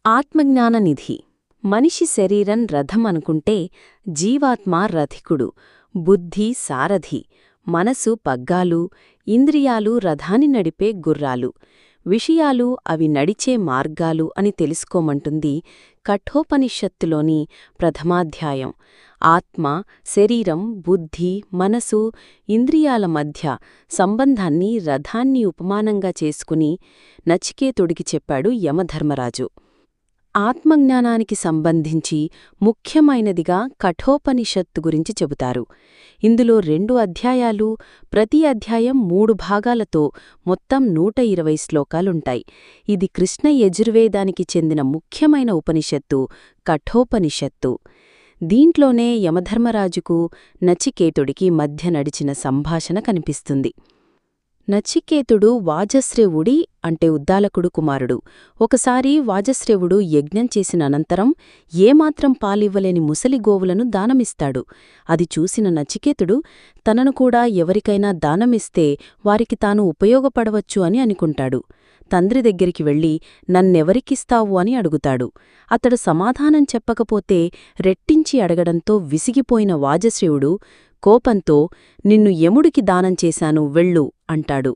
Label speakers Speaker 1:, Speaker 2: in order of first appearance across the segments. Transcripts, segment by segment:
Speaker 1: ఆత్మజ్ఞాననిధి. మనిషి శరీరం రథం అనుకుంటే జీవాత్మ రథికుడు, బుద్ధి సారథి, మనసు పగ్గాలు, ఇంద్రియాలు రథాన్ని నడిపే గుర్రాలు, విషయాలు అవి నడిచే మార్గాలు అని తెలుసుకోమంటుంది కఠోపనిషత్తులోని ప్రథమాధ్యాయం. ఆత్మ, శరీరం, బుద్ధి, మనసు, ఇంద్రియాల మధ్య సంబంధాన్ని రథాన్ని ఉపమానంగా చేసుకుని నచికేతుడికి చెప్పాడు యమధర్మరాజు. ఆత్మజ్ఞానానికి సంబంధించి ముఖ్యమైనదిగా కఠోపనిషత్తు గురించి చెబుతారు. ఇందులో 2 అధ్యాయాలు, ప్రతి అధ్యాయం 3 భాగాలతో మొత్తం 120 శ్లోకాలుంటాయి. ఇది కృష్ణ యజుర్వేదానికి చెందిన ముఖ్యమైన ఉపనిషత్తు కఠోపనిషత్తు. దీంట్లోనే యమధర్మరాజుకు నచికేతుడికి మధ్య నడిచిన సంభాషణ కనిపిస్తుంది. నచికేతుడు వాజశ్రేవుడి అంటే ఉద్దాలకుడు కుమారుడు. ఒకసారి వాజశ్రేవుడు యజ్ఞం చేసిన అనంతరం ఏమాత్రం పాలివ్వలేని ముసలి గోవులను దానమిస్తాడు. అది చూసిన నచికేతుడు తనను కూడా ఎవరికైనా దానమిస్తే వారికి తాను ఉపయోగపడవచ్చు అని అనుకుంటాడు. తండ్రి దగ్గరికి వెళ్ళి నన్నెవరికిస్తావు అని అడుగుతాడు. అతడు సమాధానం చెప్పకపోతే రెట్టించి అడగడంతో విసిగిపోయిన వాజశ్రేవుడు కోపంతో నిన్ను యముడికి దానం చేశాను వెళ్ళు అంటాడు.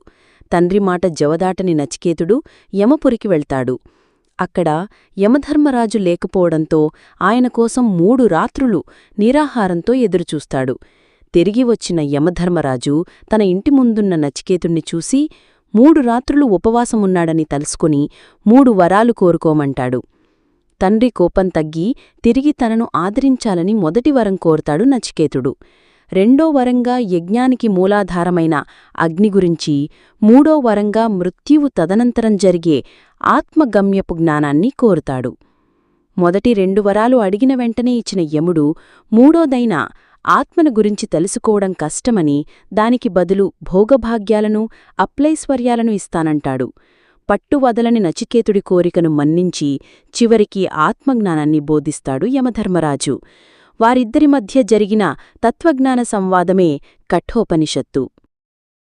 Speaker 1: తండ్రి మాట జవదాటని నచికేతుడు యమపురికి వెళ్తాడు. అక్కడ యమధర్మరాజు లేకపోవడంతో ఆయన కోసం 3 రాత్రులు నిరాహారంతో ఎదురుచూస్తాడు. తిరిగి వచ్చిన యమధర్మరాజు తన ఇంటి ముందున్న నచికేతుణ్ణి చూసి 3 రాత్రులు ఉపవాసమున్నాడని తలుసుకుని 3 వరాలు కోరుకోమంటాడు. తండ్రి కోపం తగ్గి తిరిగి తనను ఆదరించాలని మొదటి వరం కోరుతాడు నచికేతుడు. 2వ వరంగా యజ్ఞానికి మూలాధారమైన అగ్ని గురించి, 3వ వరంగా మృత్యువు తదనంతరం జరిగే ఆత్మగమ్యపు జ్ఞానాన్ని కోరుతాడు. మొదటి 2 వరాలు అడిగిన వెంటనే ఇచ్చిన యముడు 3వదైన ఆత్మను గురించి తెలుసుకోవడం కష్టమని దానికి బదులు భోగభాగ్యాలను, అప్లైశ్వర్యాలను ఇస్తానంటాడు. పట్టువదలని నచికేతుడి కోరికను మన్నించి చివరికి ఆత్మజ్ఞానాన్ని బోధిస్తాడు యమధర్మరాజు. వారిద్దరి మధ్య జరిగిన తత్వజ్ఞాన సంవాదమే కఠోపనిషత్తు.